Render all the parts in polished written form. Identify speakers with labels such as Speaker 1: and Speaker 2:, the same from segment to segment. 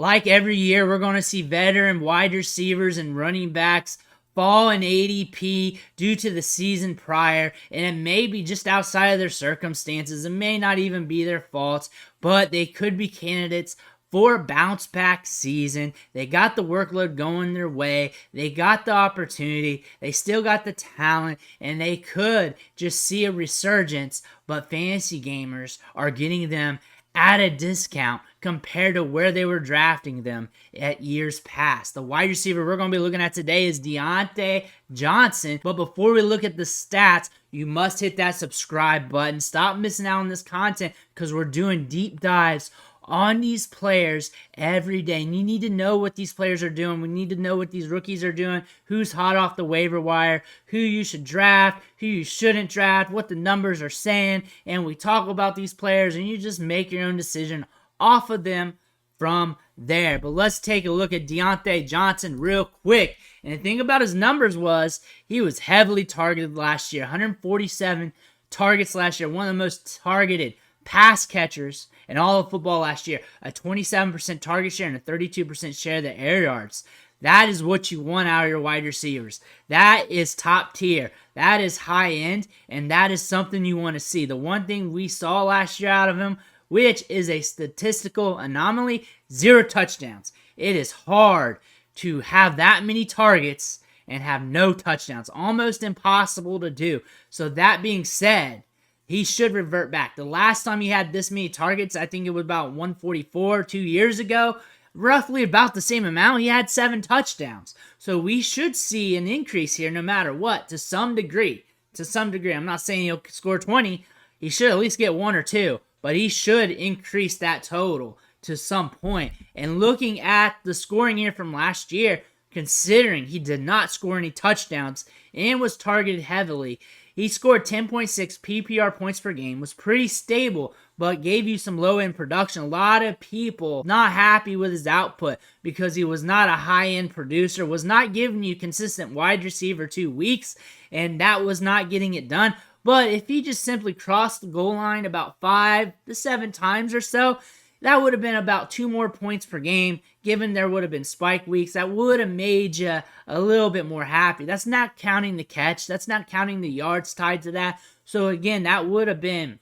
Speaker 1: like every year, we're going to see veteran wide receivers and running backs fall in ADP due to the season prior, and it may be just outside of their circumstances. It may not even be their faults, but they could be candidates for a bounce back season. They got the workload going their way. They got the opportunity. They still got the talent, and they could just see a resurgence, but fantasy gamers are getting them at a discount compared to where they were drafting them at years past. The wide receiver we're going to be looking at today is Diontae Johnson. But before we look at the stats, you must hit that subscribe button. Stop missing out on this content because we're doing deep dives on these players every day. And you need to know what these players are doing. We need to know what these rookies are doing, who's hot off the waiver wire, who you should draft, who you shouldn't draft, what the numbers are saying. And we talk about these players and you just make your own decision off of them from there. But let's take a look at Diontae Johnson real quick. And the thing about his numbers was he was heavily targeted last year. 147 targets last year. One of the most targeted pass catchers in all of football last year. A 27% target share and a 32% share of the air yards. That is what you want out of your wide receivers. That is top tier. That is high end. And that is something you want to see. The one thing we saw last year out of him, which is a statistical anomaly, 0 touchdowns. It is hard to have that many targets and have no touchdowns. Almost impossible to do. So that being said, he should revert back. The last time he had this many targets, I think it was about 144 2 years ago. Roughly about the same amount. He had 7 touchdowns. So we should see an increase here no matter what, to some degree. To some degree. I'm not saying he'll score 20. He should at least get 1 or 2. But he should increase that total to some point. And looking at the scoring here from last year, considering he did not score any touchdowns and was targeted heavily, he scored 10.6 PPR points per game, was pretty stable, but gave you some low-end production. A lot of people not happy with his output because he was not a high-end producer, was not giving you consistent wide receiver 2 weeks, and that was not getting it done. But if he just simply crossed the goal line about 5 to 7 times or so, that would have been about 2 more points per game, given there would have been spike weeks. That would have made you a little bit more happy. That's not counting the catch. That's not counting the yards tied to that. So again, that would have been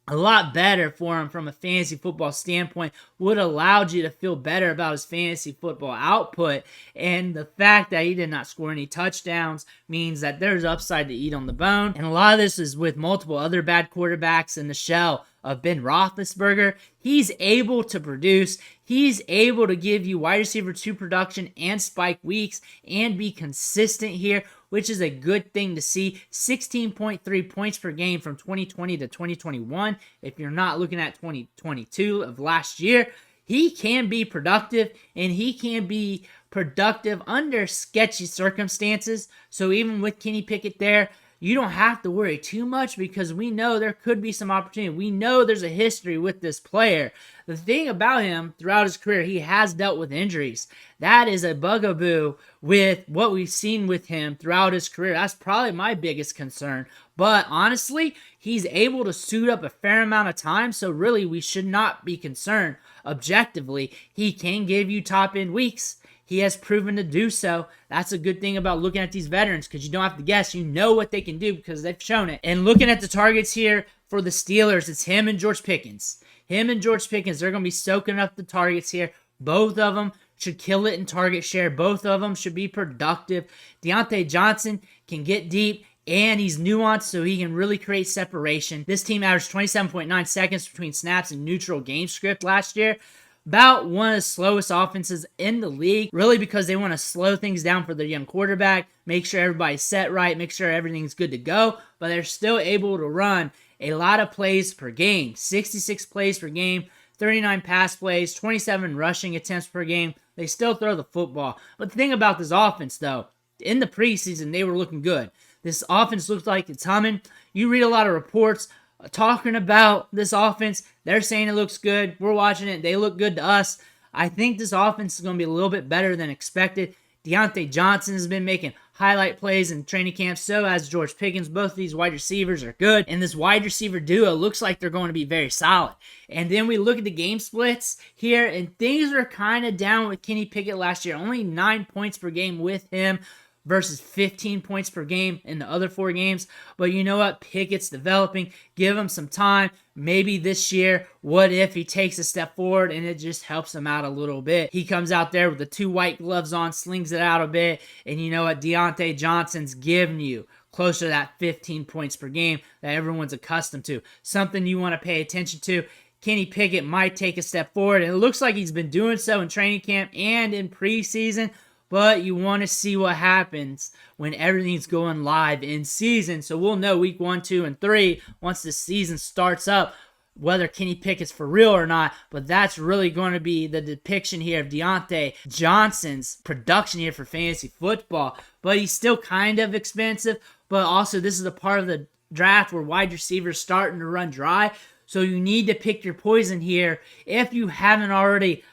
Speaker 1: a lot better for him from a fantasy football standpoint, would have allowed you to feel better about his fantasy football output. And the fact that he did not score any touchdowns means that there's upside to eat on the bone. And a lot of this is with multiple other bad quarterbacks in the shell of Ben Roethlisberger. He's able to produce. He's able to give you wide receiver 2 production and spike weeks and be consistent here, which is a good thing to see. 16.3 points per game from 2020 to 2021. If you're not looking at 2022 of last year, he can be productive, and he can be productive under sketchy circumstances. So even with Kenny Pickett there, you don't have to worry too much because we know there could be some opportunity. We know there's a history with this player. The thing about him throughout his career, he has dealt with injuries. That is a bugaboo with what we've seen with him throughout his career. That's probably my biggest concern. But honestly, he's able to suit up a fair amount of time, so really we should not be concerned. Objectively, he can give you top-end weeks. He has proven to do so. That's a good thing about looking at these veterans because you don't have to guess. You know what they can do because they've shown it. And looking at the targets here for the Steelers, it's him and George Pickens. Him and George Pickens, they're going to be soaking up the targets here. Both of them should kill it in target share. Both of them should be productive. Diontae Johnson can get deep, and he's nuanced so he can really create separation. This team averaged 27.9 seconds between snaps and neutral game script last year. About one of the slowest offenses in the league, really because they want to slow things down for their young quarterback, make sure everybody's set right, make sure everything's good to go, but they're still able to run a lot of plays per game. 66 plays per game, 39 pass plays, 27 rushing attempts per game. They still throw the football. But the thing about this offense, though, in the preseason, they were looking good. This offense looks like it's humming. You read a lot of reports talking about this offense. They're saying it looks good. We're watching it. They look good to us. I think this offense is going to be a little bit better than expected. Diontae Johnson has been making highlight plays in training camp. So has George Pickens. Both of these wide receivers are good. And this wide receiver duo looks like they're going to be very solid. And then we look at the game splits here, and things are kind of down with Kenny Pickett last year. Only 9 points per game with him versus 15 points per game in the other 4 games. But you know what? Pickett's developing. Give him some time. Maybe this year, what if he takes a step forward and it just helps him out a little bit? He comes out there with the 2 white gloves on, slings it out a bit, and you know what? Diontae Johnson's giving you closer to that 15 points per game that everyone's accustomed to. Something you want to pay attention to. Kenny Pickett might take a step forward, and it looks like he's been doing so in training camp and in preseason. But you want to see what happens when everything's going live in season. So we'll know week 1, 2, and 3 once the season starts up whether Kenny Pickett's for real or not. But that's really going to be the depiction here of Diontae Johnson's production here for fantasy football. But he's still kind of expensive. But also this is a part of the draft where wide receivers starting to run dry. So you need to pick your poison here if you haven't already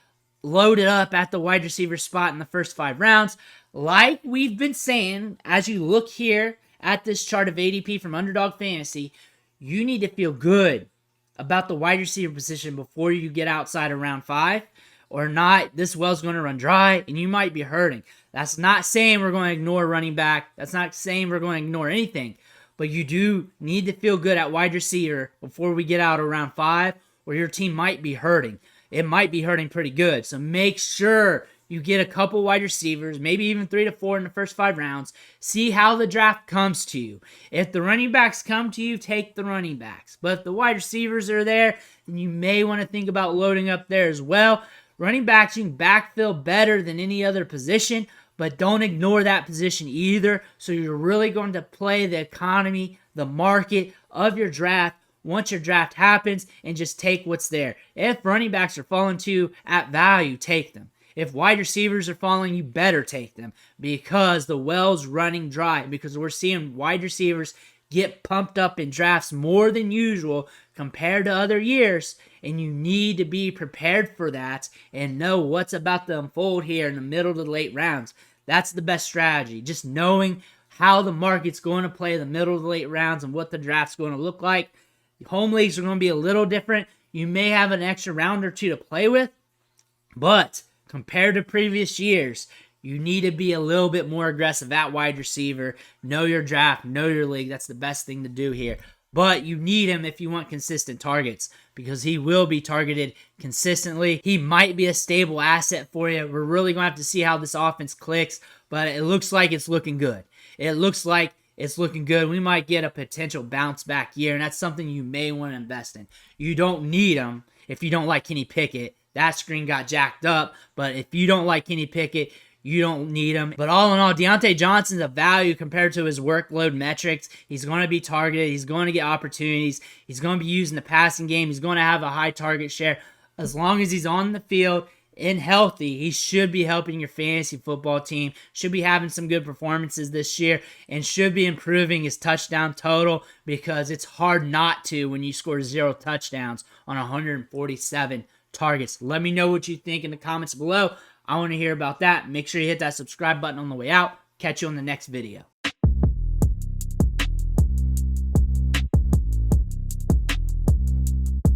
Speaker 1: loaded up at the wide receiver spot in the first 5 rounds. Like we've been saying, as you look here at this chart of ADP from Underdog Fantasy, you need to feel good about the wide receiver position before you get outside of round 5. Or not, this well's going to run dry and you might be hurting. That's not saying we're going to ignore running back. That's not saying we're going to ignore anything. But you do need to feel good at wide receiver before we get out of round 5, or your team might be hurting. It might be hurting pretty good. So make sure you get a couple wide receivers, maybe even 3 to 4 in the first 5 rounds. See how the draft comes to you. If the running backs come to you, take the running backs. But if the wide receivers are there, then you may want to think about loading up there as well. Running backs, you can backfill better than any other position, but don't ignore that position either. So you're really going to play the economy, the market of your draft once your draft happens, and just take what's there. If running backs are falling to you at value, take them. If wide receivers are falling, you better take them because the well's running dry, because we're seeing wide receivers get pumped up in drafts more than usual compared to other years, and you need to be prepared for that and know what's about to unfold here in the middle to late rounds. That's the best strategy, just knowing how the market's going to play the middle to late rounds and what the draft's going to look like. Home leagues are going to be a little different. You may have an extra round or 2 to play with, but compared to previous years, you need to be a little bit more aggressive at wide receiver. Know your draft, know your league. That's the best thing to do here. But you need him if you want consistent targets, because he will be targeted consistently. He might be a stable asset for you. We're really going to have to see how this offense clicks, but it looks like it's looking good. It looks like it's looking good. We might get a potential bounce back year, and that's something you may want to invest in. You don't need him if you don't like Kenny Pickett. That screen got jacked up, but if you don't like Kenny Pickett, you don't need him. But all in all, Diontae Johnson's a value compared to his workload metrics. He's going to be targeted. He's going to get opportunities. He's going to be used in the passing game. He's going to have a high target share. As long as he's on the field and healthy, he should be helping your fantasy football team, should be having some good performances this year, and should be improving his touchdown total, because it's hard not to when you score 0 touchdowns on 147 targets. Let me know what you think in the comments below. I want to hear about that. Make sure you hit that subscribe button on the way out. Catch you on the next video.